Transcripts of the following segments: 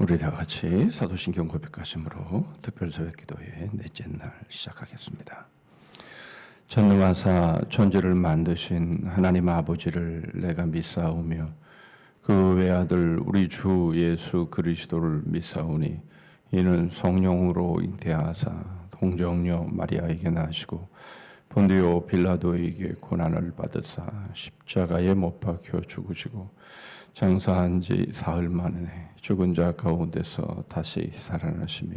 우리 다 같이 사도신경 고백하심으로 특별새벽 기도의 넷째 날 시작하겠습니다. 전능하사 천지를 만드신 하나님 아버지를 내가 믿사오며 그 외아들 우리 주 예수 그리스도를 믿사오니 이는 성령으로 잉태하사 동정녀 마리아에게 나시고 본디오 빌라도에게 고난을 받으사 십자가에 못 박혀 죽으시고 장사한 지 사흘 만에 죽은 자 가운데서 다시 살아나시며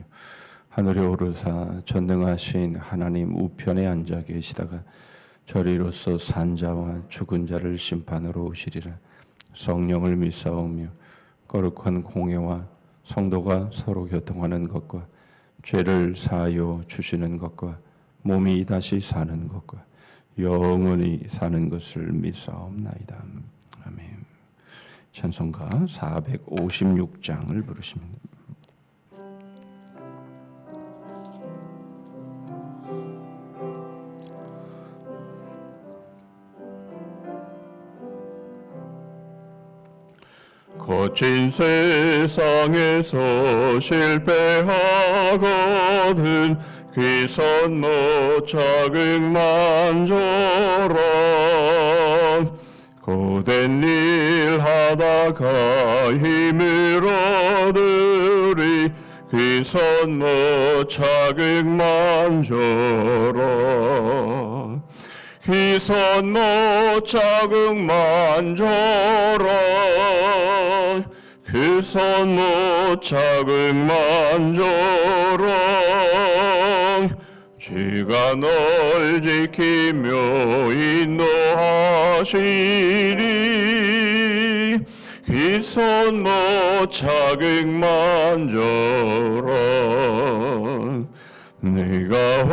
하늘에 오르사 전능하신 하나님 우편에 앉아 계시다가 저리로서 산 자와 죽은 자를 심판으로 오시리라. 성령을 믿사오며 거룩한 공예와 성도가 서로 교통하는 것과 죄를 사하여 주시는 것과 몸이 다시 사는 것과 영원히 사는 것을 믿사옵나이다. 아멘. 찬송가 456장을 부르시면 됩니다. 거친 세상에서 실패하거든 귀선 못 자극만 줘라. 고된 일 하다가 힘을 얻으리 귀선 못 자극만 줘라. 귀선 못 자극만 줘라. 귀선 못 자극만 줘라. 주가 널 지키며 인도하시리 귀선 못 자극만 줘라. 네가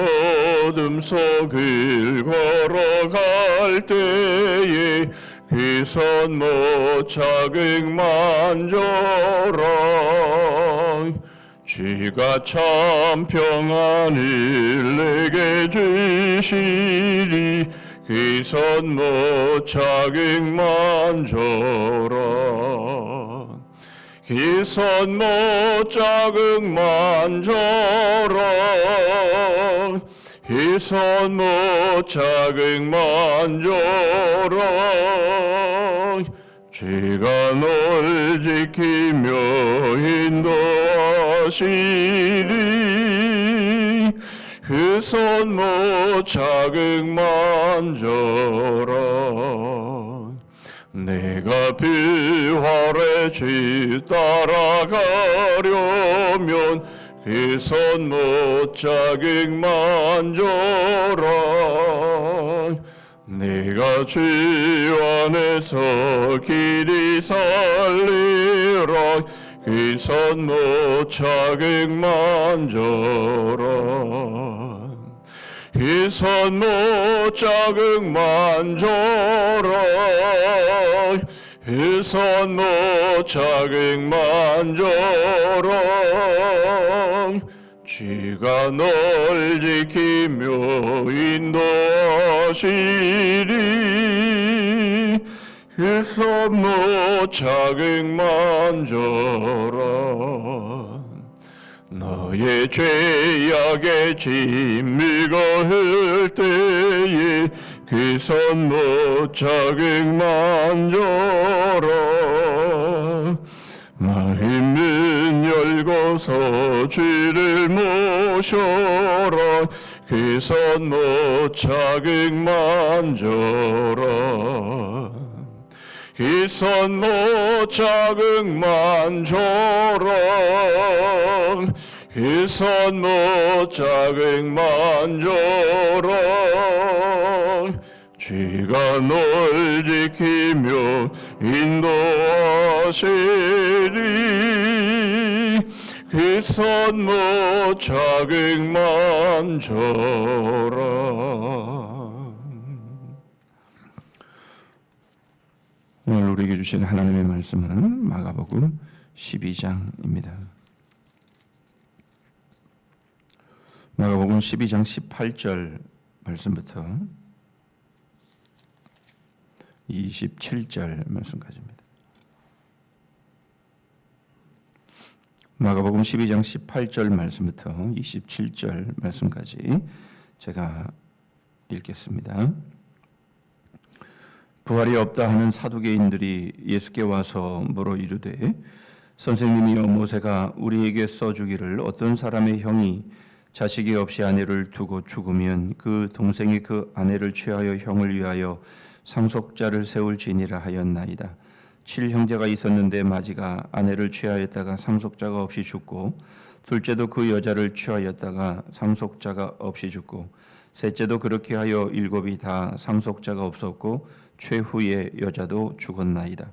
어둠 속을 걸어갈 때에 귀선 못 자극만 줘라. 주가 참 평안을 내게 주시리 귀선 못 자극만 줘라. 귀선 못 자극만 줘라. 귀선 못 자극만 줘라. 주가 널 지키며 인도하시리 귀선 못 자극만 줘라. 내가 비활의 집 따라가려면 귀선 못 자극만 줘라. 네가 주 안에서 길이 살리라 귀선 못 자극만 줘라. 귀선 못 자극만 줘라. 귀선 못 자극만 줘라. 주가 널 지키며 인도하시리 귀선 못 자극만 줘라. 너의 죄악의 짐을 거을 때에 귀선 못 자극만 줘라. 마음은 열고서 주를 모셔라. 귀선 못 자극만 줘라. 귀선 못 자극만 줘라. 귀선 못 자극만 줘라. 주가 널 지키며 인도하시리 귀선 못 자극만 줘라. 오늘 우리에게 주신 하나님의 말씀은 마가복음 12장입니다. 마가복음 12장 18절 말씀부터 27절 말씀까지입니다. 마가복음 12장 18절 말씀부터 27절 말씀까지 제가 읽겠습니다. 부활이 없다 하는 사두개인들이 예수께 와서 물어 이르되 선생님이여, 모세가 우리에게 써주기를 어떤 사람의 형이 자식이 없이 아내를 두고 죽으면 그 동생이 그 아내를 취하여 형을 위하여 상속자를 세울지니라 하였나이다. 7형제가 있었는데 마지가 아내를 취하였다가 상속자가 없이 죽고, 둘째도 그 여자를 취하였다가 상속자가 없이 죽고, 셋째도 그렇게 하여 7이 다 상속자가 없었고 최후의 여자도 죽었나이다.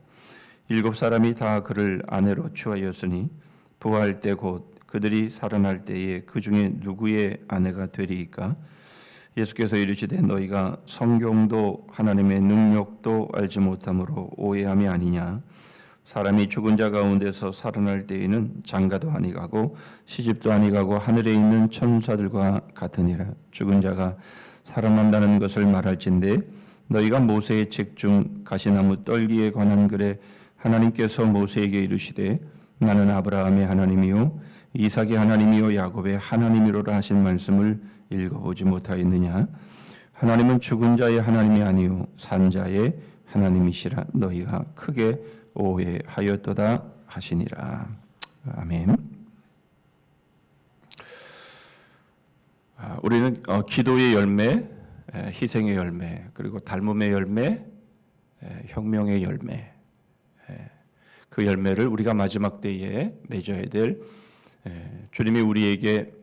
7사람이 다 그를 아내로 취하였으니 부활 때 곧 그들이 살아날 때에 그 중에 누구의 아내가 되리이까? 예수께서 이르시되 너희가 성경도 하나님의 능력도 알지 못함으로 오해함이 아니냐. 사람이 죽은 자 가운데서 살아날 때에는 장가도 아니가고 시집도 아니가고 하늘에 있는 천사들과 같으니라. 죽은 자가 살아난다는 것을 말할진대 너희가 모세의 책 중 가시나무 떨기에 관한 글에 하나님께서 모세에게 이르시되 나는 아브라함의 하나님이요 이삭의 하나님이요 야곱의 하나님이로라 하신 말씀을 읽어보지 못하였느냐. 하나님은 죽은 자의 하나님이 아니요 산 자의 하나님이시라. 너희가 크게 오해하였도다 하시니라. 아멘. 우리는 기도의 열매, 희생의 열매, 그리고 닮음의 열매, 혁명의 열매, 그 열매를 우리가 마지막 때에 맺어야 될 주님이 우리에게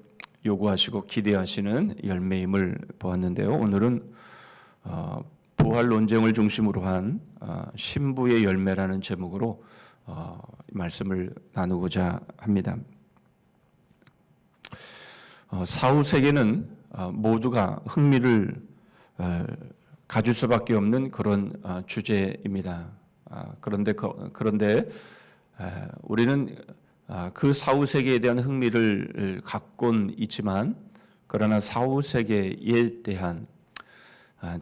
요구하시고 기대하시는 열매임을 보았는데요. 오늘은 부활 논쟁을 중심으로 한 신부의 열매라는 제목으로 말씀을 나누고자 합니다. 사후 세계는 모두가 흥미를 가질 수밖에 없는 그런 주제입니다. 그런데 우리는 그 사후 세계에 대한 흥미를 갖고는 있지만, 그러나 사후 세계에 대한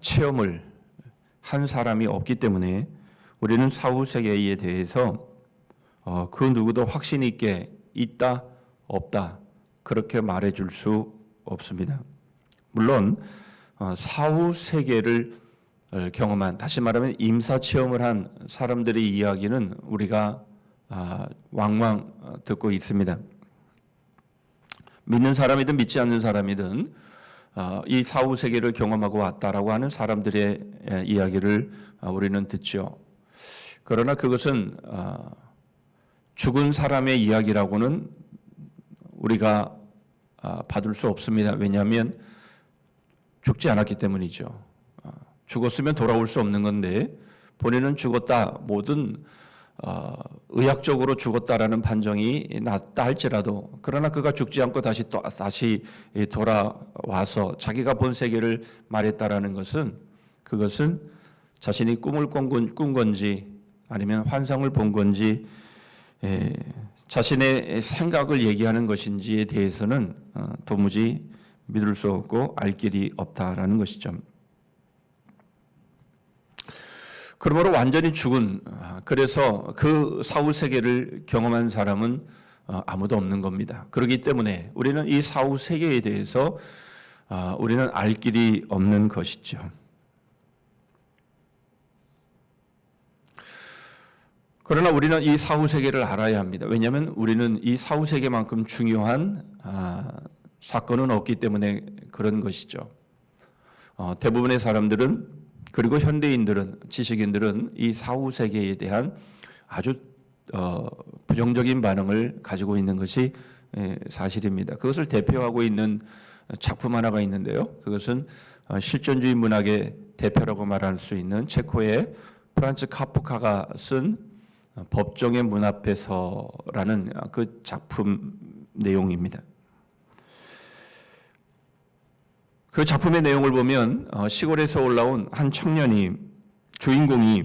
체험을 한 사람이 없기 때문에 우리는 사후 세계에 대해서 그 누구도 확신 있게 있다 없다 그렇게 말해줄 수 없습니다. 물론 사후 세계를 경험한, 다시 말하면 임사 체험을 한 사람들의 이야기는 우리가 왕왕 듣고 있습니다. 믿는 사람이든 믿지 않는 사람이든 이 사후 세계를 경험하고 왔다라고 하는 사람들의 이야기를 우리는 듣죠. 그러나 그것은 죽은 사람의 이야기라고는 우리가 받을 수 없습니다. 왜냐하면 죽지 않았기 때문이죠. 죽었으면 돌아올 수 없는 건데 본인은 죽었다, 모든 의학적으로 죽었다라는 판정이 났다 할지라도, 그러나 그가 죽지 않고 다시 돌아와서 자기가 본 세계를 말했다라는 것은, 그것은 자신이 꿈을 꾼 건지 아니면 환상을 본 건지 자신의 생각을 얘기하는 것인지에 대해서는 도무지 믿을 수 없고 알 길이 없다라는 것이죠. 그러므로 완전히 죽은, 그래서 그 사후 세계를 경험한 사람은 아무도 없는 겁니다. 그렇기 때문에 우리는 이 사후 세계에 대해서 우리는 알 길이 없는 것이죠. 그러나 우리는 이 사후 세계를 알아야 합니다. 왜냐하면 우리는 이 사후 세계만큼 중요한 사건은 없기 때문에 그런 것이죠. 대부분의 사람들은, 그리고 현대인들은, 지식인들은 이 사후 세계에 대한 아주 부정적인 반응을 가지고 있는 것이 사실입니다. 그것을 대표하고 있는 작품 하나가 있는데요. 그것은 실존주의 문학의 대표라고 말할 수 있는 체코의 프란츠 카프카가 쓴 법정의 문 앞에서라는 그 작품 내용입니다. 그 작품의 내용을 보면 시골에서 올라온 한 청년이, 주인공이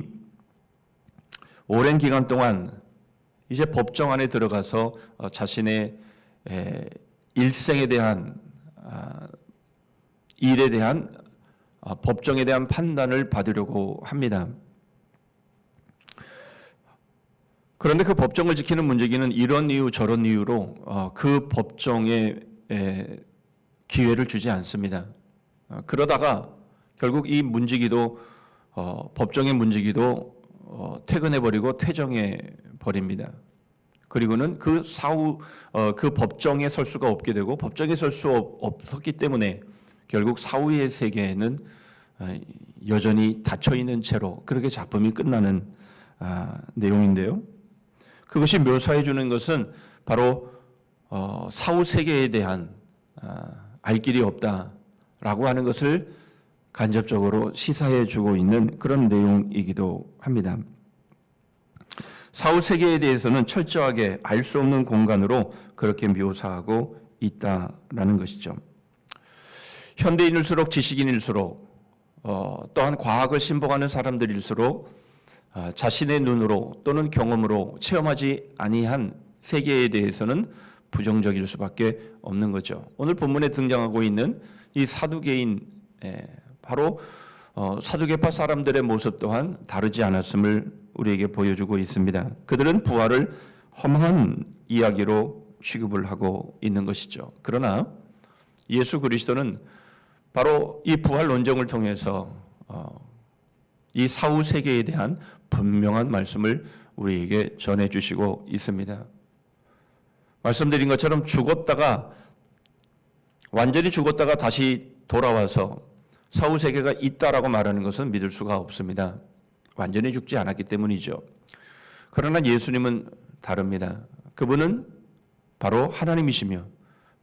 오랜 기간 동안 이제 법정 안에 들어가서 자신의 일생에 대한 일에 대한 법정에 대한 판단을 받으려고 합니다. 그런데 그 법정을 지키는 문지기는 이런 이유 저런 이유로 그 법정에 기회를 주지 않습니다. 그러다가 결국 이 문지기도 법정의 문지기도 퇴근해버리고 퇴정해버립니다. 그리고는 그 사후 그 법정에 설 수가 없게 되고 법정에 설 수 없었기 때문에 결국 사후의 세계에는 여전히 닫혀있는 채로 그렇게 작품이 끝나는 내용인데요. 그것이 묘사해 주는 것은 바로 사후 세계에 대한 알 길이 없다라고 하는 것을 간접적으로 시사해 주고 있는 그런 내용이기도 합니다. 사후 세계에 대해서는 철저하게 알 수 없는 공간으로 그렇게 묘사하고 있다라는 것이죠. 현대인일수록 지식인일수록 또한 과학을 신봉하는 사람들일수록 자신의 눈으로 또는 경험으로 체험하지 아니한 세계에 대해서는 부정적일 수밖에 없는 거죠. 오늘 본문에 등장하고 있는 이 사두개인 바로 사두개파 사람들의 모습 또한 다르지 않았음을 우리에게 보여주고 있습니다. 그들은 부활을 허망한 이야기로 취급을 하고 있는 것이죠. 그러나 예수 그리스도는 바로 이 부활 논쟁을 통해서 이 사후 세계에 대한 분명한 말씀을 우리에게 전해주시고 있습니다. 말씀드린 것처럼 완전히 죽었다가 다시 돌아와서 사후 세계가 있다라고 말하는 것은 믿을 수가 없습니다. 완전히 죽지 않았기 때문이죠. 그러나 예수님은 다릅니다. 그분은 바로 하나님이시며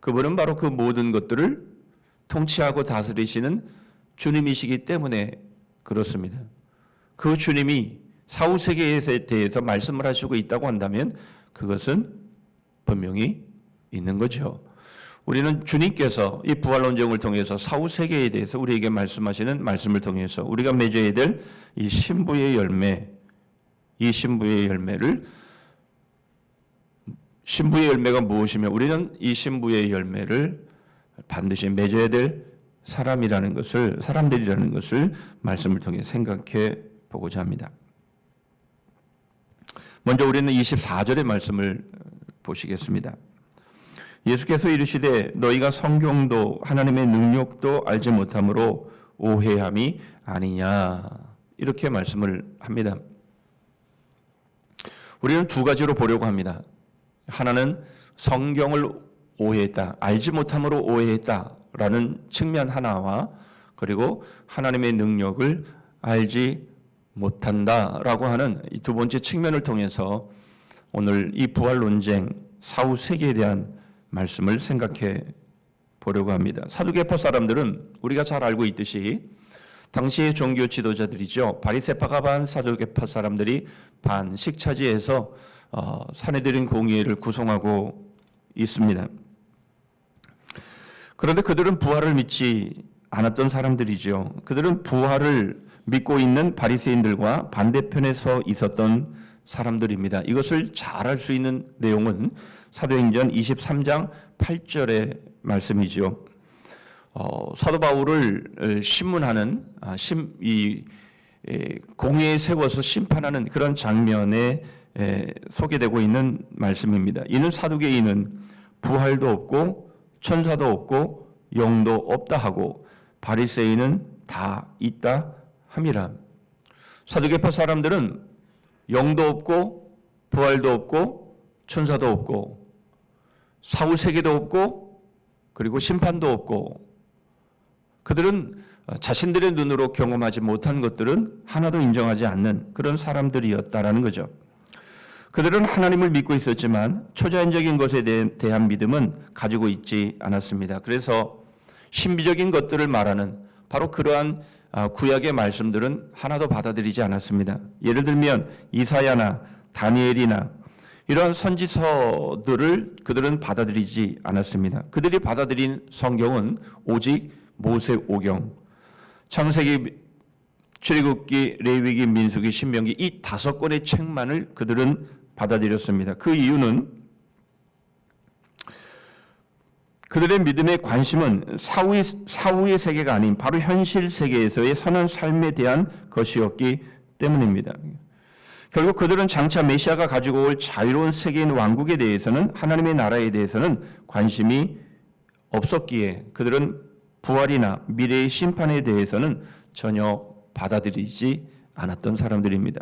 그분은 바로 그 모든 것들을 통치하고 다스리시는 주님이시기 때문에 그렇습니다. 그 주님이 사후 세계에 대해서 말씀을 하시고 있다고 한다면 그것은 분명히 있는 거죠. 우리는 주님께서 이 부활 논쟁을 통해서 사후 세계에 대해서 우리에게 말씀하시는 말씀을 통해서 우리가 맺어야 될 이 신부의 열매, 이 신부의 열매가 무엇이며 우리는 이 신부의 열매를 반드시 맺어야 될 사람들이라는 것을 말씀을 통해 생각해 보고자 합니다. 먼저 우리는 24절의 말씀을 보시겠습니다. 예수께서 이르시되 너희가 성경도 하나님의 능력도 알지 못함으로 오해함이 아니냐 이렇게 말씀을 합니다. 우리는 두 가지로 보려고 합니다. 하나는 성경을 오해했다, 알지 못함으로 오해했다라는 측면 하나와 그리고 하나님의 능력을 알지 못한다라고 하는 이 두 번째 측면을 통해서 오늘 이 부활 논쟁 사후 세계에 대한 말씀을 생각해 보려고 합니다. 사두개파 사람들은 우리가 잘 알고 있듯이 당시의 종교 지도자들이죠. 바리새파가 반, 사두개파 사람들이 반 식차지에서 산헤드린 공의회를 구성하고 있습니다. 그런데 그들은 부활을 믿지 않았던 사람들이죠. 그들은 부활을 믿고 있는 바리새인들과 반대편에 서 있었던 사람들입니다. 이것을 잘 알 수 있는 내용은 사도행전 23장 8절의 말씀이죠. 사도 바울을 신문하는 공회에 세워서 심판하는 그런 장면에 소개되고 있는 말씀입니다. 이는 사두개인은 부활도 없고 천사도 없고 영도 없다 하고 바리새인은 다 있다 함이라. 사두개파 사람들은 영도 없고 부활도 없고 천사도 없고 사후 세계도 없고 그리고 심판도 없고 그들은 자신들의 눈으로 경험하지 못한 것들은 하나도 인정하지 않는 그런 사람들이었다라는 거죠. 그들은 하나님을 믿고 있었지만 초자연적인 것에 대한 믿음은 가지고 있지 않았습니다. 그래서 신비적인 것들을 말하는 바로 그러한 구약의 말씀들은 하나도 받아들이지 않았습니다. 예를 들면 이사야나 다니엘이나 이러한 선지서들을 그들은 받아들이지 않았습니다. 그들이 받아들인 성경은 오직 모세오경, 창세기, 출애굽기, 레위기, 민수기, 신명기 이 5권의 책만을 그들은 받아들였습니다. 그 이유는 그들의 믿음의 관심은 사후의 세계가 아닌 바로 현실 세계에서의 선한 삶에 대한 것이었기 때문입니다. 결국 그들은 장차 메시아가 가지고 올 자유로운 세계인 왕국에 대해서는, 하나님의 나라에 대해서는 관심이 없었기에 그들은 부활이나 미래의 심판에 대해서는 전혀 받아들이지 않았던 사람들입니다.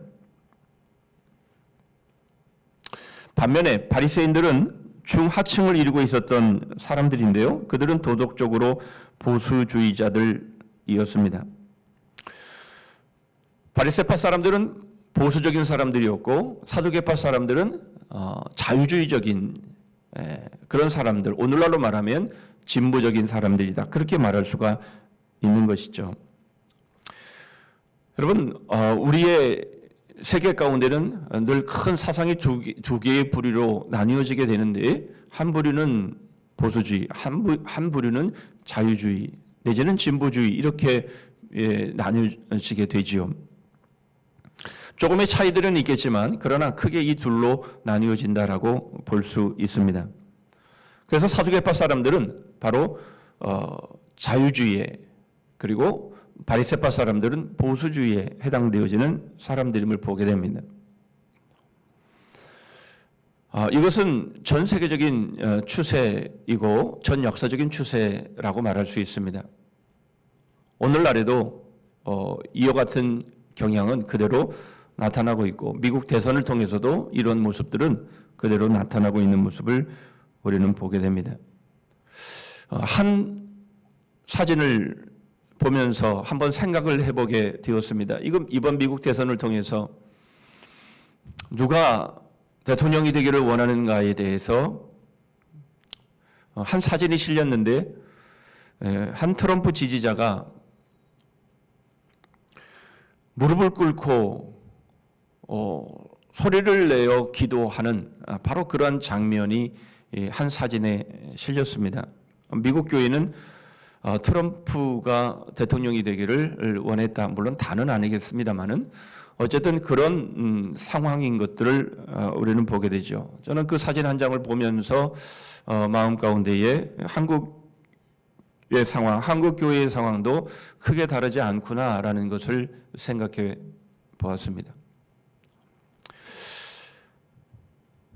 반면에 바리새인들은 중하층을 이루고 있었던 사람들인데요. 그들은 도덕적으로 보수주의자들이었습니다. 바리새파 사람들은 보수적인 사람들이었고, 사두개파 사람들은 자유주의적인 그런 사람들, 오늘날로 말하면 진보적인 사람들이다, 그렇게 말할 수가 있는 것이죠. 여러분, 우리의 세계 가운데는 늘 큰 사상이 두 개의 부류로 나뉘어지게 되는데, 한 부류는 보수주의, 한 부류는 자유주의 내지는 진보주의, 이렇게 나뉘어지게 되지요. 조금의 차이들은 있겠지만 그러나 크게 이 둘로 나뉘어진다라고 볼 수 있습니다. 그래서 사두개파 사람들은 바로 자유주의에, 그리고 바리새파 사람들은 보수주의에 해당되어지는 사람들임을 보게 됩니다. 이것은 전 세계적인 추세이고 전 역사적인 추세라고 말할 수 있습니다. 오늘날에도 이와 같은 경향은 그대로 나타나고 있고, 미국 대선을 통해서도 이런 모습들은 그대로 나타나고 있는 모습을 우리는 보게 됩니다. 한 사진을 보면서 한번 생각을 해보게 되었습니다. 이번 미국 대선을 통해서 누가 대통령이 되기를 원하는가에 대해서 한 사진이 실렸는데, 한 트럼프 지지자가 무릎을 꿇고 소리를 내어 기도하는 바로 그러한 장면이 한 사진에 실렸습니다. 미국 교회는 트럼프가 대통령이 되기를 원했다. 물론 다는 아니겠습니다만은 어쨌든 그런 상황인 것들을 우리는 보게 되죠. 저는 그 사진 한 장을 보면서 마음 가운데에 한국의 상황, 한국 교회의 상황도 크게 다르지 않구나라는 것을 생각해 보았습니다.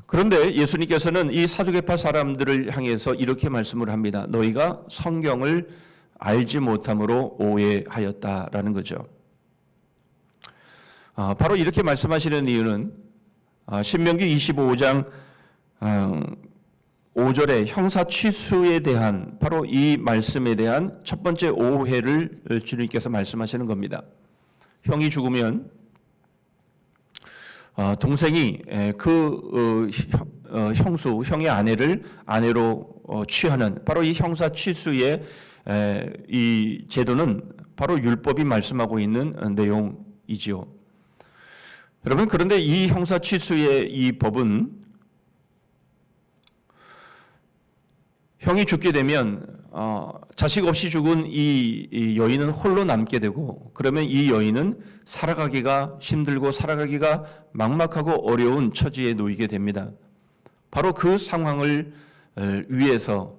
그런데 예수님께서는 이 사두개파 사람들을 향해서 이렇게 말씀을 합니다. 너희가 성경을 알지 못함으로 오해하였다라는 거죠. 바로 이렇게 말씀하시는 이유는 신명기 25장 5절의 형사 취수에 대한, 바로 이 말씀에 대한 첫 번째 오해를 주님께서 말씀하시는 겁니다. 형이 죽으면 동생이 그 형의 아내를 아내로 취하는, 바로 이 형사 취수의 이 제도는 바로 율법이 말씀하고 있는 내용이지요. 여러분, 그런데 이 형사 취수의 이 법은 형이 죽게 되면 자식 없이 죽은 이 여인은 홀로 남게 되고, 그러면 이 여인은 살아가기가 힘들고 살아가기가 막막하고 어려운 처지에 놓이게 됩니다. 바로 그 상황을 위해서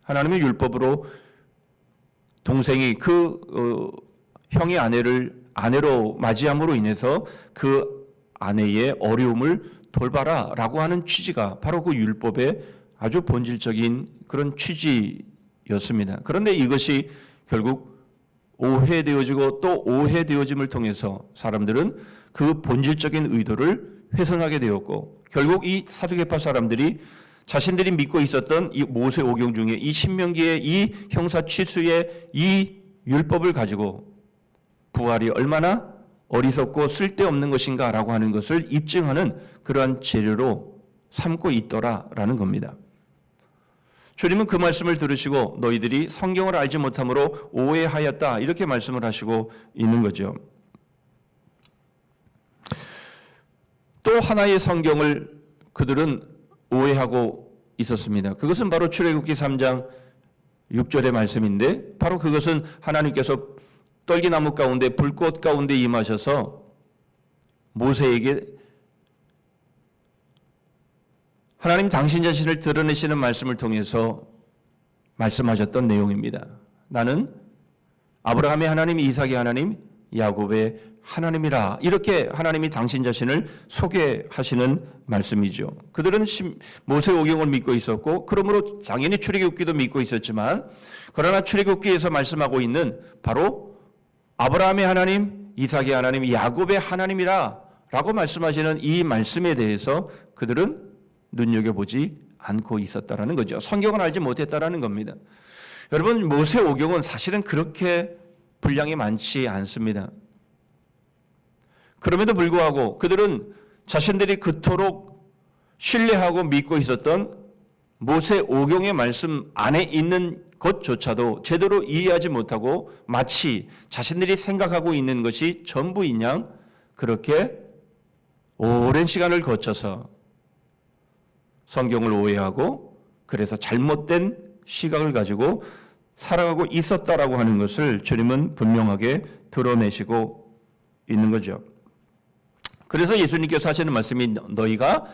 하나님의 율법으로 동생이 그 형의 아내를 아내로 맞이함으로 인해서 그 아내의 어려움을 돌봐라라고 하는 취지가 바로 그 율법의 아주 본질적인 그런 취지였습니다. 그런데 이것이 결국 오해되어지고 또 오해되어짐을 통해서 사람들은 그 본질적인 의도를 훼손하게 되었고, 결국 이 사두개파 사람들이 자신들이 믿고 있었던 이 모세오경 중에 이 신명기의 이 형사 취수의 이 율법을 가지고 부활이 얼마나 어리석고 쓸데없는 것인가라고 하는 것을 입증하는 그러한 재료로 삼고 있더라라는 겁니다. 주님은 그 말씀을 들으시고 너희들이 성경을 알지 못함으로 오해하였다, 이렇게 말씀을 하시고 있는 거죠. 또 하나의 성경을 그들은 오해하고 있었습니다. 그것은 바로 출애굽기 3장 6절의 말씀인데, 바로 그것은 하나님께서 떨기나무 가운데 불꽃 가운데 임하셔서 모세에게 하나님 당신 자신을 드러내시는 말씀을 통해서 말씀하셨던 내용입니다. 나는 아브라함의 하나님, 이삭의 하나님, 야곱의 하나님이라, 이렇게 하나님이 당신 자신을 소개하시는 말씀이죠. 그들은 모세오경을 믿고 있었고 그러므로 당연히 출애굽기도 믿고 있었지만, 그러나 출애굽기에서 말씀하고 있는 바로 아브라함의 하나님, 이삭의 하나님, 야곱의 하나님이라 라고 말씀하시는 이 말씀에 대해서 그들은 눈여겨보지 않고 있었다라는 거죠. 성경을 알지 못했다라는 겁니다. 여러분, 모세오경은 사실은 그렇게 분량이 많지 않습니다. 그럼에도 불구하고 그들은 자신들이 그토록 신뢰하고 믿고 있었던 모세오경의 말씀 안에 있는 것조차도 제대로 이해하지 못하고 마치 자신들이 생각하고 있는 것이 전부인 양 그렇게 오랜 시간을 거쳐서 성경을 오해하고 그래서 잘못된 시각을 가지고 살아가고 있었다라고 하는 것을 주님은 분명하게 드러내시고 있는 거죠. 그래서 예수님께서 하시는 말씀이 너희가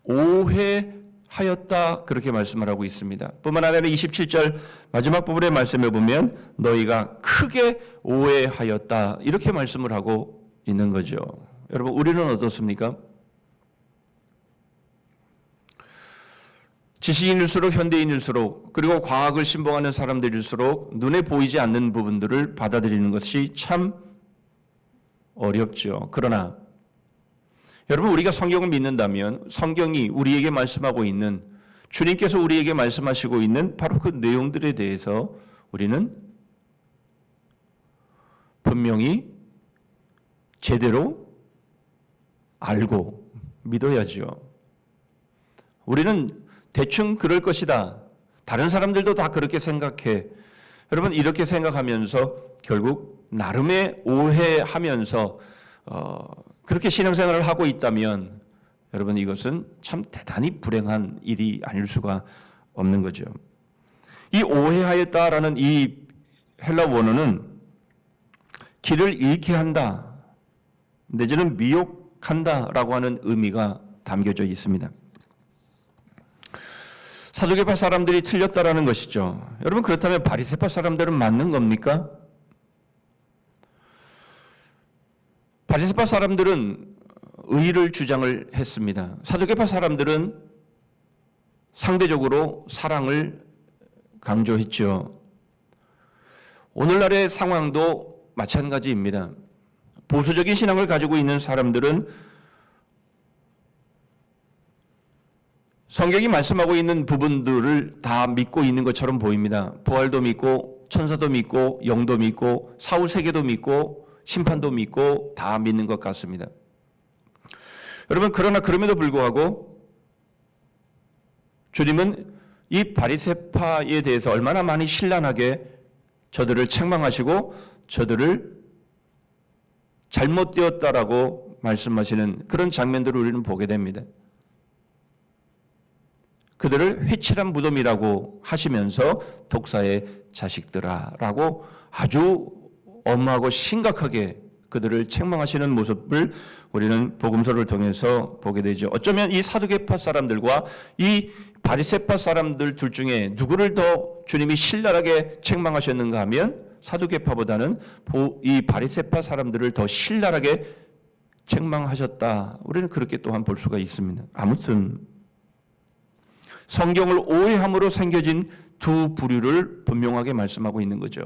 오해하였다, 그렇게 말씀을 하고 있습니다. 뿐만 아니라 27절 마지막 부분의 말씀에 보면 너희가 크게 오해하였다, 이렇게 말씀을 하고 있는 거죠. 여러분, 우리는 어떻습니까? 지식인일수록, 현대인일수록, 그리고 과학을 신봉하는 사람들일수록 눈에 보이지 않는 부분들을 받아들이는 것이 참 어렵죠. 그러나 여러분, 우리가 성경을 믿는다면 성경이 우리에게 말씀하고 있는, 주님께서 우리에게 말씀하시고 있는 바로 그 내용들에 대해서 우리는 분명히 제대로 알고 믿어야죠. 우리는 대충 그럴 것이다, 다른 사람들도 다 그렇게 생각해, 여러분 이렇게 생각하면서 결국 나름의 오해하면서 그렇게 신앙생활을 하고 있다면 여러분, 이것은 참 대단히 불행한 일이 아닐 수가 없는 거죠. 이 오해하였다라는 이 헬라 원어는 길을 잃게 한다, 내지는 미혹한다라고 하는 의미가 담겨져 있습니다. 사두개파 사람들이 틀렸다라는 것이죠. 여러분, 그렇다면 바리새파 사람들은 맞는 겁니까? 바리새파 사람들은 의를 주장을 했습니다. 사두개파 사람들은 상대적으로 사랑을 강조했죠. 오늘날의 상황도 마찬가지입니다. 보수적인 신앙을 가지고 있는 사람들은 성경이 말씀하고 있는 부분들을 다 믿고 있는 것처럼 보입니다. 부활도 믿고, 천사도 믿고, 영도 믿고, 사후세계도 믿고, 심판도 믿고, 다 믿는 것 같습니다. 여러분, 그러나 그럼에도 불구하고 주님은 이 바리새파에 대해서 얼마나 많이 신랄하게 저들을 책망하시고 저들을 잘못되었다라고 말씀하시는 그런 장면들을 우리는 보게 됩니다. 그들을 회칠한 무덤이라고 하시면서 독사의 자식들아라고 아주 엄하고 심각하게 그들을 책망하시는 모습을 우리는 복음서를 통해서 보게 되죠. 어쩌면 이 사두개파 사람들과 이 바리새파 사람들 둘 중에 누구를 더 주님이 신랄하게 책망하셨는가 하면 사두개파보다는 이 바리새파 사람들을 더 신랄하게 책망하셨다, 우리는 그렇게 또한 볼 수가 있습니다. 아무튼 성경을 오해함으로 생겨진 두 부류를 분명하게 말씀하고 있는 거죠.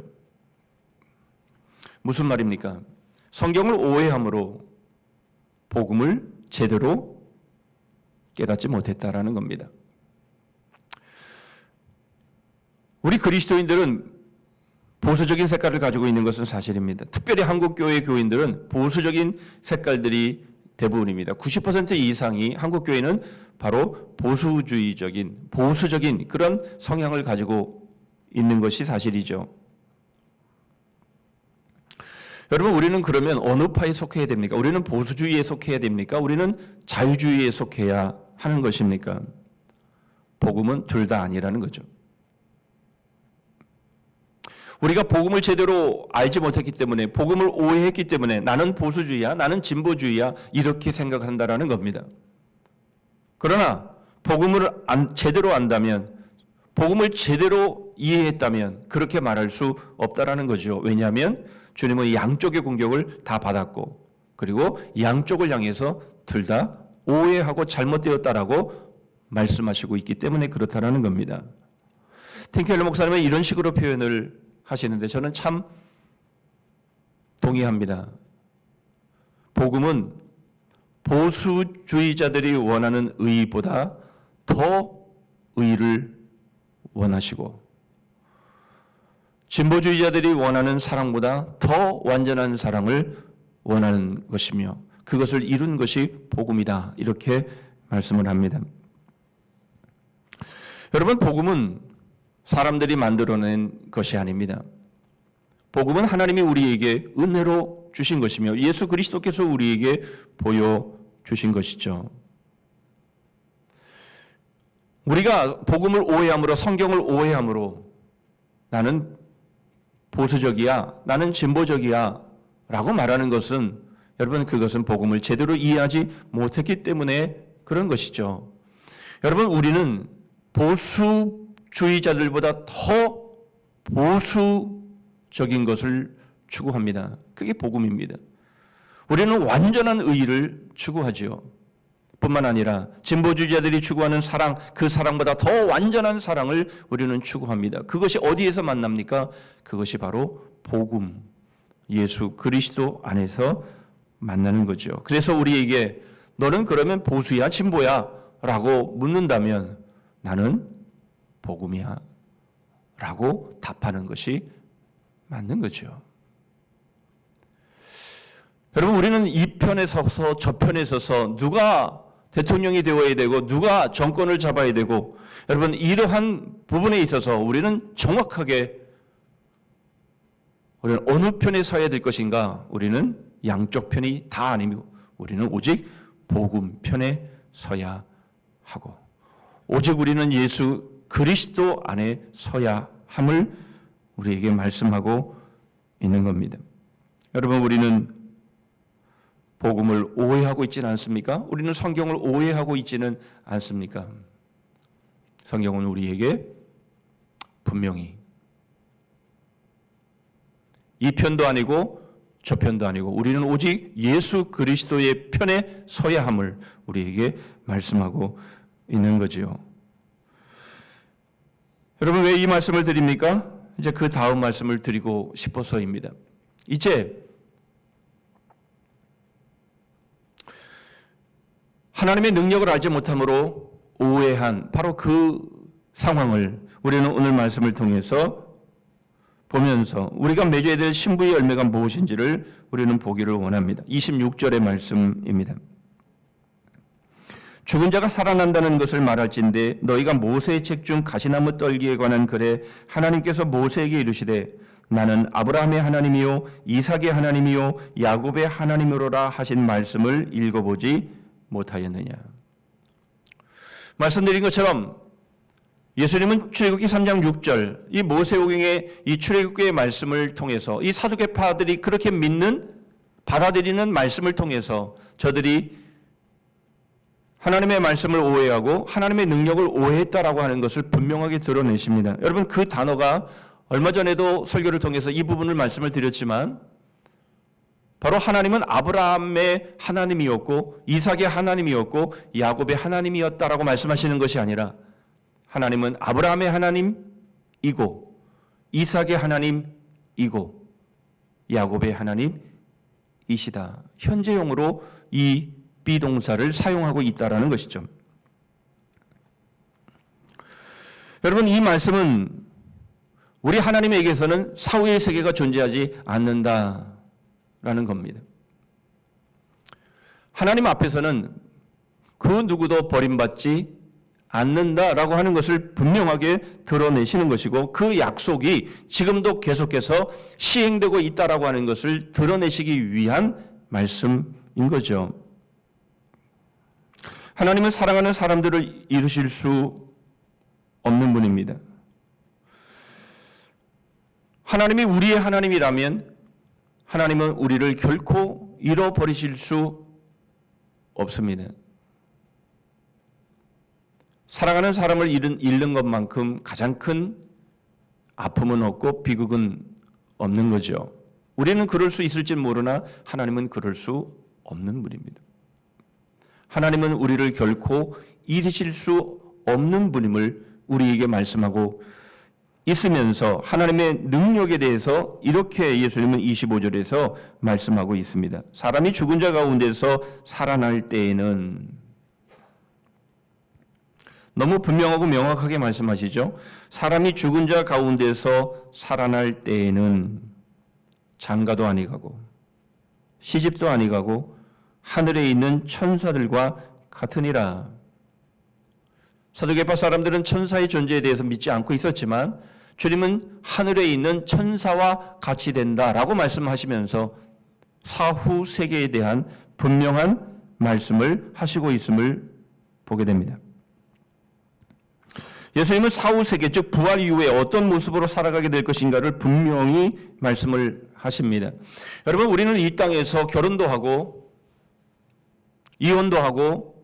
무슨 말입니까? 성경을 오해함으로 복음을 제대로 깨닫지 못했다라는 겁니다. 우리 그리스도인들은 보수적인 색깔을 가지고 있는 것은 사실입니다. 특별히 한국교회 교인들은 보수적인 색깔들이 대부분입니다. 90% 이상이 한국교회는 바로 보수적인 그런 성향을 가지고 있는 것이 사실이죠. 여러분, 우리는 그러면 어느 파에 속해야 됩니까? 우리는 보수주의에 속해야 됩니까? 우리는 자유주의에 속해야 하는 것입니까? 복음은 둘 다 아니라는 거죠. 우리가 복음을 제대로 알지 못했기 때문에, 복음을 오해했기 때문에 나는 보수주의야, 나는 진보주의야, 이렇게 생각한다라는 겁니다. 그러나 복음을 제대로 안다면, 복음을 제대로 이해했다면 그렇게 말할 수 없다라는 거죠. 왜냐하면 주님은 양쪽의 공격을 다 받았고 그리고 양쪽을 향해서 둘 다 오해하고 잘못되었다라고 말씀하시고 있기 때문에 그렇다라는 겁니다. 팅켈러 목사님은 이런 식으로 표현을 하시는데 저는 참 동의합니다. 복음은 보수주의자들이 원하는 의보다 더 의를 원하시고 진보주의자들이 원하는 사랑보다 더 완전한 사랑을 원하는 것이며 그것을 이룬 것이 복음이다. 이렇게 말씀을 합니다. 여러분, 복음은 사람들이 만들어낸 것이 아닙니다. 복음은 하나님이 우리에게 은혜로 주신 것이며 예수 그리스도께서 우리에게 보여주신 것이죠. 우리가 복음을 오해함으로, 성경을 오해함으로 나는 보수적이야, 나는 진보적이야 라고 말하는 것은 여러분, 그것은 복음을 제대로 이해하지 못했기 때문에 그런 것이죠. 여러분, 우리는 보수주의자들보다 더 보수적인 것을 추구합니다. 그게 복음입니다. 우리는 완전한 의를 추구하지요. 뿐만 아니라 진보주의자들이 추구하는 사랑, 그 사랑보다 더 완전한 사랑을 우리는 추구합니다. 그것이 어디에서 만납니까? 그것이 바로 복음, 예수 그리스도 안에서 만나는 거죠. 그래서 우리에게 너는 그러면 보수야, 진보야? 라고 묻는다면 나는 복음이야 라고 답하는 것이 맞는 거죠. 여러분, 우리는 이 편에 서서 저 편에 서서 누가 대통령이 되어야 되고 누가 정권을 잡아야 되고, 여러분, 이러한 부분에 있어서 우리는 정확하게 우리는 어느 편에 서야 될 것인가? 우리는 양쪽 편이 다 아니고 우리는 오직 복음 편에 서야 하고 오직 우리는 예수 그리스도 안에 서야 함을 우리에게 말씀하고 있는 겁니다. 여러분, 우리는 복음을 오해하고 있지는 않습니까? 우리는 성경을 오해하고 있지는 않습니까? 성경은 우리에게 분명히 이 편도 아니고 저 편도 아니고 우리는 오직 예수 그리스도의 편에 서야 함을 우리에게 말씀하고 있는 거지요. 여러분, 왜 이 말씀을 드립니까? 이제 그 다음 말씀을 드리고 싶어서입니다. 이제 하나님의 능력을 알지 못함으로 오해한 바로 그 상황을 우리는 오늘 말씀을 통해서 보면서 우리가 맺어야 될 신부의 열매가 무엇인지를 우리는 보기를 원합니다. 26절의 말씀입니다. 죽은 자가 살아난다는 것을 말할진대 너희가 모세의 책 중 가시나무 떨기에 관한 글에 하나님께서 모세에게 이르시되 나는 아브라함의 하나님이요 이삭의 하나님이요 야곱의 하나님이로라 하신 말씀을 읽어보지 못하였느냐. 말씀드린 것처럼 예수님은 출애굽기 3장 6절 이 모세오경의 이 출애굽기의 말씀을 통해서 이 사두개파들이 그렇게 믿는 받아들이는 말씀을 통해서 저들이 하나님의 말씀을 오해하고 하나님의 능력을 오해했다라고 하는 것을 분명하게 드러내십니다. 여러분, 그 단어가 얼마 전에도 설교를 통해서 이 부분을 말씀을 드렸지만 바로 하나님은 아브라함의 하나님이었고 이삭의 하나님이었고 야곱의 하나님이었다라고 말씀하시는 것이 아니라 하나님은 아브라함의 하나님이고 이삭의 하나님이고 야곱의 하나님이시다. 현재형으로 이 비동사를 사용하고 있다라는 것이죠. 여러분, 이 말씀은 우리 하나님에게서는 사후의 세계가 존재하지 않는다라는 겁니다. 하나님 앞에서는 그 누구도 버림받지 않는다라고 하는 것을 분명하게 드러내시는 것이고 그 약속이 지금도 계속해서 시행되고 있다라고 하는 것을 드러내시기 위한 말씀인 거죠. 하나님은 사랑하는 사람들을 이루실 수 없는 분입니다. 하나님이 우리의 하나님이라면 하나님은 우리를 결코 잃어버리실 수 없습니다. 사랑하는 사람을 잃는 것만큼 가장 큰 아픔은 없고 비극은 없는 거죠. 우리는 그럴 수 있을지 모르나 하나님은 그럴 수 없는 분입니다. 하나님은 우리를 결코 잃으실 수 없는 분임을 우리에게 말씀하고 있으면서 하나님의 능력에 대해서 이렇게 예수님은 25절에서 말씀하고 있습니다. 사람이 죽은 자 가운데서 살아날 때에는, 너무 분명하고 명확하게 말씀하시죠. 사람이 죽은 자 가운데서 살아날 때에는 장가도 아니 가고 시집도 아니 가고 하늘에 있는 천사들과 같으니라. 사두개파 사람들은 천사의 존재에 대해서 믿지 않고 있었지만 주님은 하늘에 있는 천사와 같이 된다라고 말씀하시면서 사후 세계에 대한 분명한 말씀을 하시고 있음을 보게 됩니다. 예수님은 사후 세계, 즉 부활 이후에 어떤 모습으로 살아가게 될 것인가를 분명히 말씀을 하십니다. 여러분, 우리는 이 땅에서 결혼도 하고 이혼도 하고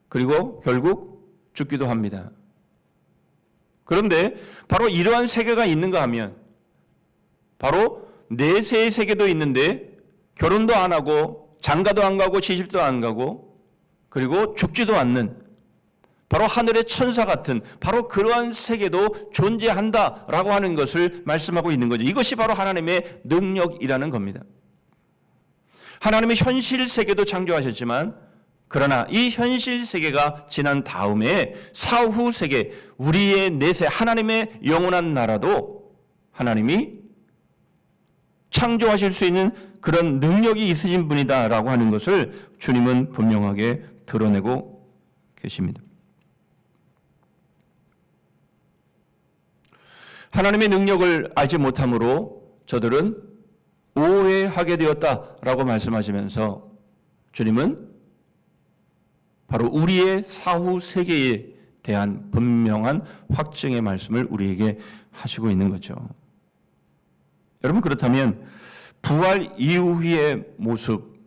그리고 결국 죽기도 합니다. 그런데 바로 이러한 세계가 있는가 하면 바로 내세의 세계도 있는데 결혼도 안 하고 장가도 안 가고 시집도 안 가고 그리고 죽지도 않는 바로 하늘의 천사 같은 바로 그러한 세계도 존재한다라고 하는 것을 말씀하고 있는 거죠. 이것이 바로 하나님의 능력이라는 겁니다. 하나님의 현실 세계도 창조하셨지만 그러나 이 현실 세계가 지난 다음에 사후 세계, 우리의 내세, 하나님의 영원한 나라도 하나님이 창조하실 수 있는 그런 능력이 있으신 분이다라고 하는 것을 주님은 분명하게 드러내고 계십니다. 하나님의 능력을 알지 못함으로 저들은 오해하게 되었다라고 말씀하시면서 주님은 바로 우리의 사후 세계에 대한 분명한 확증의 말씀을 우리에게 하시고 있는 거죠. 여러분, 그렇다면 부활 이후의 모습,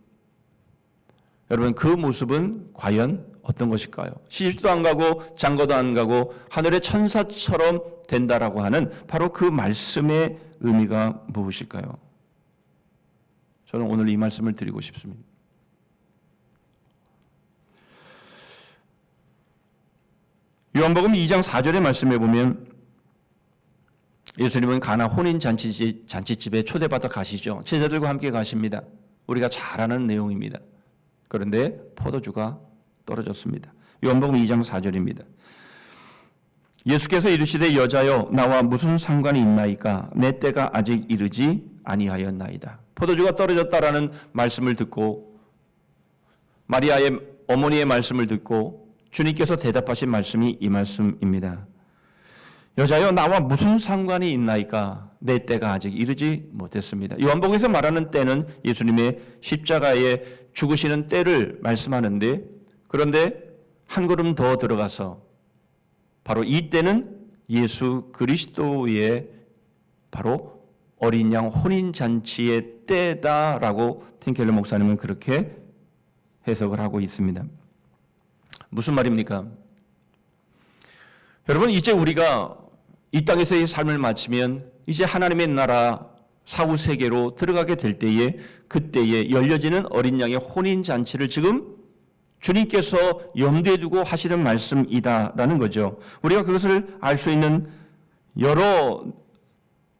여러분 그 모습은 과연 어떤 것일까요? 시집도 안 가고 장가도 안 가고 하늘의 천사처럼 된다라고 하는 바로 그 말씀의 의미가 무엇일까요? 저는 오늘 이 말씀을 드리고 싶습니다. 요한복음 2장 4절의 말씀에 보면 예수님은 가나 혼인 잔치집에 초대받아 가시죠. 제자들과 함께 가십니다. 우리가 잘 아는 내용입니다. 그런데 포도주가 떨어졌습니다. 요한복음 2장 4절입니다. 예수께서 이르시되 여자여 나와 무슨 상관이 있나이까 내 때가 아직 이르지 아니하였나이다. 포도주가 떨어졌다라는 말씀을 듣고 마리아의 어머니의 말씀을 듣고 주님께서 대답하신 말씀이 이 말씀입니다. 여자여 나와 무슨 상관이 있나이까 내 때가 아직 이르지 못했습니다. 요한복음에서 말하는 때는 예수님의 십자가에 죽으시는 때를 말씀하는데 그런데 한 걸음 더 들어가서 바로 이 때는 예수 그리스도의 바로 어린 양 혼인잔치의 때다라고 틴켈러 목사님은 그렇게 해석을 하고 있습니다. 무슨 말입니까? 여러분, 이제 우리가 이 땅에서의 삶을 마치면 이제 하나님의 나라 사후 세계로 들어가게 될 때에 그때에 열려지는 어린 양의 혼인 잔치를 지금 주님께서 염두에 두고 하시는 말씀이다라는 거죠. 우리가 그것을 알 수 있는 여러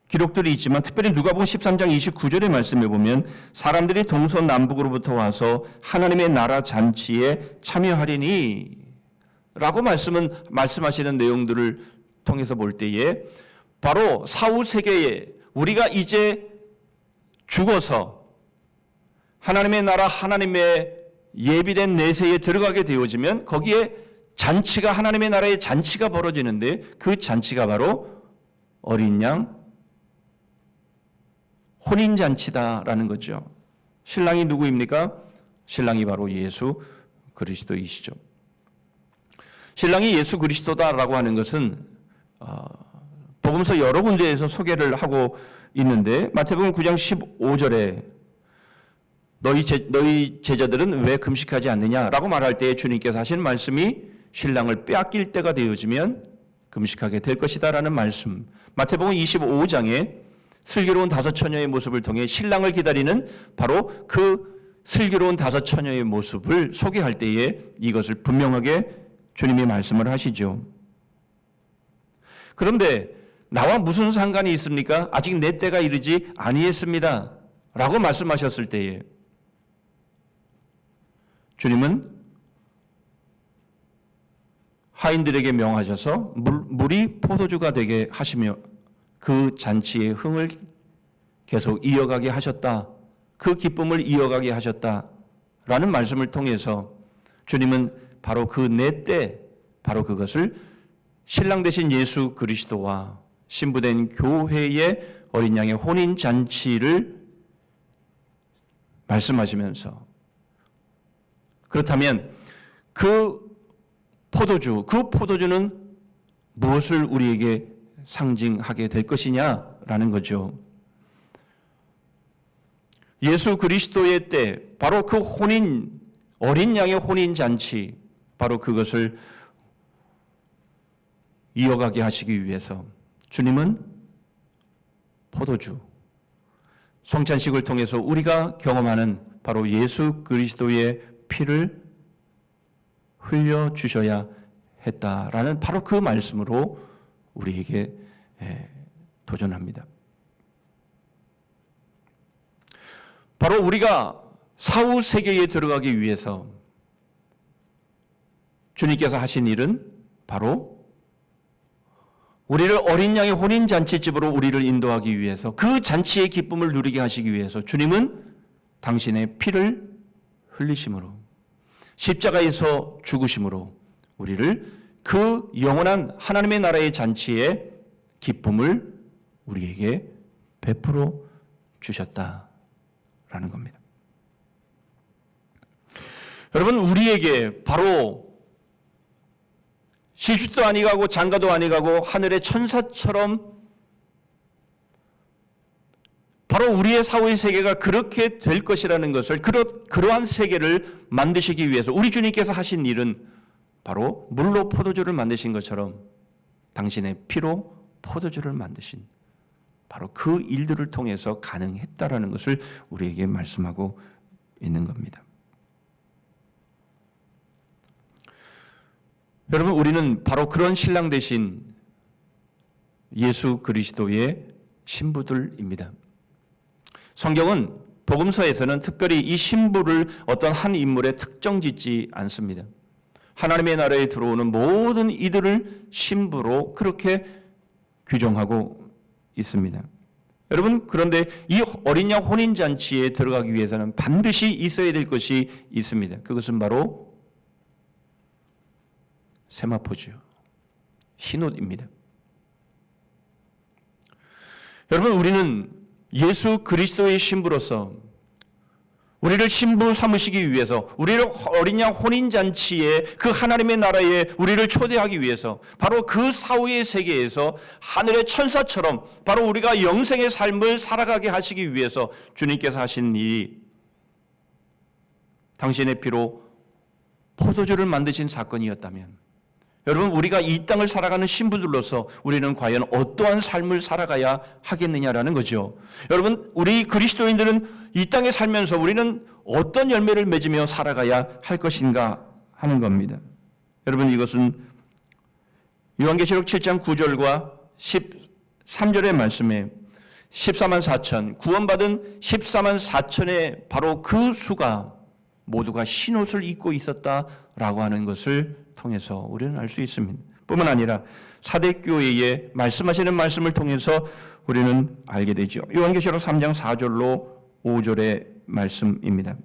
기록들이 있지만 특별히 누가복음 13장 29절의 말씀에 보면 사람들이 동서남북으로부터 와서 하나님의 나라 잔치에 참여하리니 라고 말씀하시는 내용들을 통해서 볼 때에 바로 사후 세계에 우리가 이제 죽어서 하나님의 나라 하나님의 예비된 내세에 들어가게 되어지면 거기에 잔치가 하나님의 나라의 잔치가 벌어지는데 그 잔치가 바로 어린 양 혼인잔치다라는 거죠. 신랑이 누구입니까? 신랑이 바로 예수 그리스도이시죠. 신랑이 예수 그리스도다라고 하는 것은 복음서 여러 군데에서 소개를 하고 있는데 마태복음 9장 15절에 너희 제자들은 왜 금식하지 않느냐라고 말할 때 주님께서 하신 말씀이 신랑을 빼앗길 때가 되어지면 금식하게 될 것이다라는 말씀. 마태복음 25장에 슬기로운 다섯 처녀의 모습을 통해 신랑을 기다리는 바로 그 슬기로운 다섯 처녀의 모습을 소개할 때에 이것을 분명하게 주님이 말씀을 하시죠. 그런데 나와 무슨 상관이 있습니까? 아직 내 때가 이르지 아니했습니다 라고 말씀하셨을 때에 주님은 하인들에게 명하셔서 물이 포도주가 되게 하시며 그 잔치의 흥을 계속 이어가게 하셨다. 그 기쁨을 이어가게 하셨다라는 말씀을 통해서 주님은 바로 그 내 때, 바로 그것을 신랑 되신 예수 그리스도와 신부된 교회의 어린 양의 혼인 잔치를 말씀하시면서, 그렇다면 그 포도주는 무엇을 우리에게 상징하게 될 것이냐라는 거죠. 예수 그리스도의 때, 바로 그 어린 양의 혼인 잔치, 바로 그것을 이어가게 하시기 위해서 주님은 포도주, 성찬식을 통해서 우리가 경험하는 바로 예수 그리스도의 피를 흘려주셔야 했다라는 바로 그 말씀으로 우리에게 도전합니다. 바로 우리가 사후 세계에 들어가기 위해서 주님께서 하신 일은 바로 우리를 어린 양의 혼인 잔치집으로 우리를 인도하기 위해서, 그 잔치의 기쁨을 누리게 하시기 위해서 주님은 당신의 피를 흘리심으로, 십자가에서 죽으심으로 우리를 그 영원한 하나님의 나라의 잔치의 기쁨을 우리에게 베풀어 주셨다라는 겁니다. 여러분, 우리에게 바로 시집도 아니가고 장가도 아니가고 하늘의 천사처럼 바로 우리의 사후의 세계가 그렇게 될 것이라는 것을, 그러한 세계를 만드시기 위해서 우리 주님께서 하신 일은 바로 물로 포도주를 만드신 것처럼 당신의 피로 포도주를 만드신 바로 그 일들을 통해서 가능했다라는 것을 우리에게 말씀하고 있는 겁니다. 여러분, 우리는 바로 그런 신랑 되신 예수 그리스도의 신부들입니다. 성경은 복음서에서는 특별히 이 신부를 어떤 한 인물에 특정 짓지 않습니다. 하나님의 나라에 들어오는 모든 이들을 신부로 그렇게 규정하고 있습니다. 여러분, 그런데 이 어린 양 혼인잔치에 들어가기 위해서는 반드시 있어야 될 것이 있습니다. 그것은 바로 세마포죠. 흰옷입니다. 여러분, 우리는 예수 그리스도의 신부로서 우리를 신부 삼으시기 위해서, 우리를 어린 양 혼인잔치에 그 하나님의 나라에 우리를 초대하기 위해서, 바로 그 사후의 세계에서 하늘의 천사처럼 바로 우리가 영생의 삶을 살아가게 하시기 위해서 주님께서 하신 일이 당신의 피로 포도주를 만드신 사건이었다면, 여러분, 우리가 이 땅을 살아가는 신부들로서 우리는 과연 어떠한 삶을 살아가야 하겠느냐라는 거죠. 여러분, 우리 그리스도인들은 이 땅에 살면서 우리는 어떤 열매를 맺으며 살아가야 할 것인가 하는 겁니다. 여러분, 이것은 요한계시록 7장 9절과 13절의 말씀에 14만 4천, 구원받은 14만 4천의 바로 그 수가 모두가 흰옷을 입고 있었다라고 하는 것을 통해서 우리는 알 수 있습니다. 뿐만 아니라 사대교회에 말씀하시는 말씀을 통해서 우리는 알게 되죠. 요한계시록 3장 4절로 5절의 말씀입니다.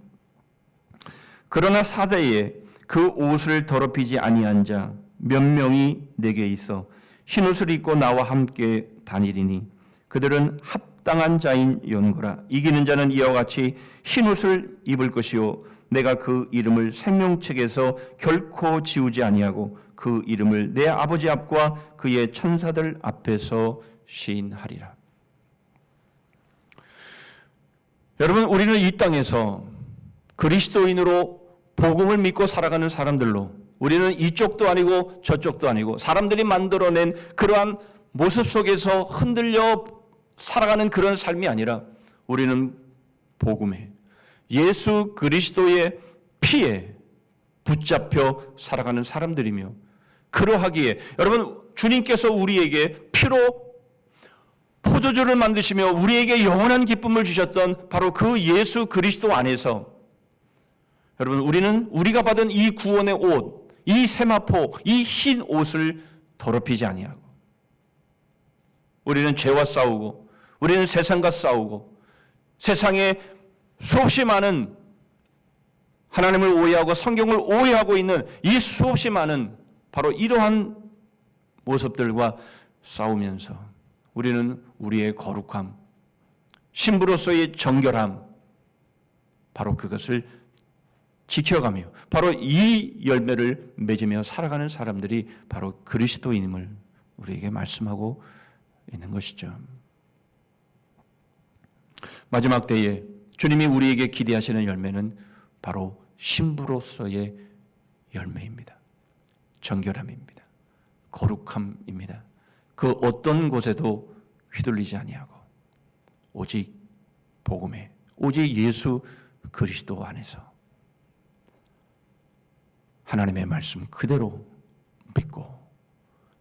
그러나 사대에 그 옷을 더럽히지 아니한 자 몇 명이 내게 있어 흰옷을 입고 나와 함께 다니리니 그들은 합당한 자인 연고라. 이기는 자는 이와 같이 흰옷을 입을 것이요 내가 그 이름을 생명책에서 결코 지우지 아니하고 그 이름을 내 아버지 앞과 그의 천사들 앞에서 시인하리라. 여러분, 우리는 이 땅에서 그리스도인으로 복음을 믿고 살아가는 사람들로, 우리는 이쪽도 아니고 저쪽도 아니고 사람들이 만들어낸 그러한 모습 속에서 흔들려 살아가는 그런 삶이 아니라 우리는 복음에, 예수 그리스도의 피에 붙잡혀 살아가는 사람들이며, 그러하기에 여러분, 주님께서 우리에게 피로 포도주를 만드시며 우리에게 영원한 기쁨을 주셨던 바로 그 예수 그리스도 안에서, 여러분, 우리는 우리가 받은 이 구원의 옷, 이 세마포, 이 흰 옷을 더럽히지 아니하고, 우리는 죄와 싸우고, 우리는 세상과 싸우고, 세상에 수없이 많은 하나님을 오해하고 성경을 오해하고 있는 이 수없이 많은 바로 이러한 모습들과 싸우면서 우리는 우리의 거룩함, 신부로서의 정결함, 바로 그것을 지켜가며 바로 이 열매를 맺으며 살아가는 사람들이 바로 그리스도인임을 우리에게 말씀하고 있는 것이죠. 마지막 때에 주님이 우리에게 기대하시는 열매는 바로 신부로서의 열매입니다. 정결함입니다. 거룩함입니다. 그 어떤 곳에도 휘둘리지 아니하고 오직 복음에, 오직 예수 그리스도 안에서 하나님의 말씀 그대로 믿고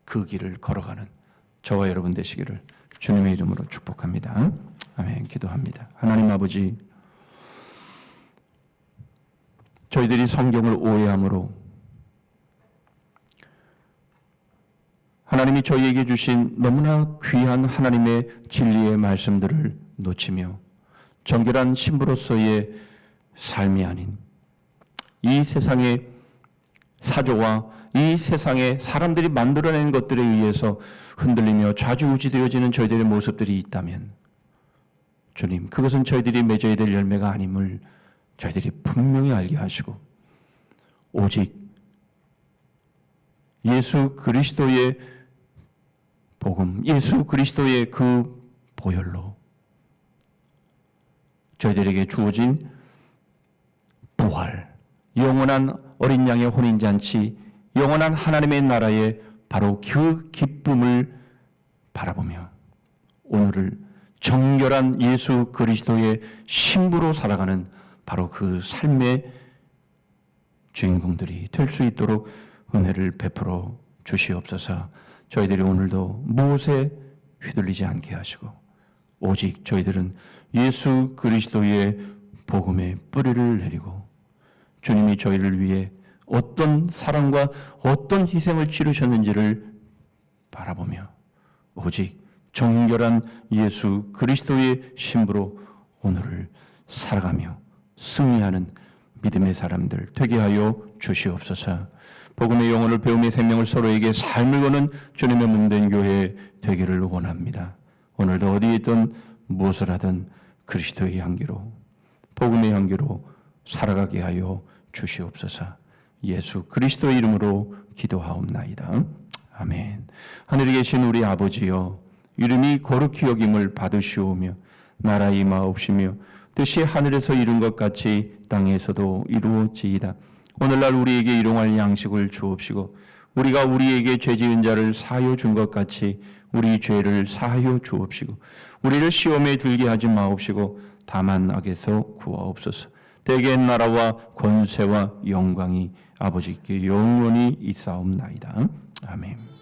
그 길을 걸어가는 저와 여러분 되시기를 주님의 이름으로 축복합니다. 아멘. 기도합니다. 하나님 아버지, 저희들이 성경을 오해함으로 하나님이 저희에게 주신 너무나 귀한 하나님의 진리의 말씀들을 놓치며 정결한 신부로서의 삶이 아닌 이 세상의 사조와 이 세상의 사람들이 만들어낸 것들에 의해서 흔들리며 좌지우지되어지는 저희들의 모습들이 있다면, 주님, 그것은 저희들이 맺어야 될 열매가 아님을 저희들이 분명히 알게 하시고 오직 예수 그리스도의 복음, 예수 그리스도의 그 보혈로 저희들에게 주어진 부활, 영원한 어린 양의 혼인잔치, 영원한 하나님의 나라의 바로 그 기쁨을 바라보며 오늘을 정결한 예수 그리스도의 신부로 살아가는 바로 그 삶의 주인공들이 될 수 있도록 은혜를 베풀어 주시옵소서. 저희들이 오늘도 무엇에 휘둘리지 않게 하시고 오직 저희들은 예수 그리스도의 복음의 뿌리를 내리고 주님이 저희를 위해 어떤 사랑과 어떤 희생을 치르셨는지를 바라보며 오직 정결한 예수 그리스도의 신부로 오늘을 살아가며 승리하는 믿음의 사람들 되게 하여 주시옵소서. 복음의 영혼을 배움의 생명을 서로에게 삶을 거는 주님의 몸된 교회 되기를 원합니다. 오늘도 어디에 있든 무엇을 하든 그리스도의 향기로, 복음의 향기로 살아가게 하여 주시옵소서. 예수 그리스도의 이름으로 기도하옵나이다. 아멘. 하늘에 계신 우리 아버지여, 이름이 거룩히 여김을 받으시오며 나라 임하옵시며 뜻이 하늘에서 이룬 것 같이 땅에서도 이루어지이다. 오늘날 우리에게 일용할 양식을 주옵시고 우리가 우리에게 죄지은 자를 사하여 준 것 같이 우리 죄를 사하여 주옵시고 우리를 시험에 들게 하지 마옵시고 다만 악에서 구하옵소서. 대개 나라와 권세와 영광이 아버지께 영원히 있사옵나이다. 아멘.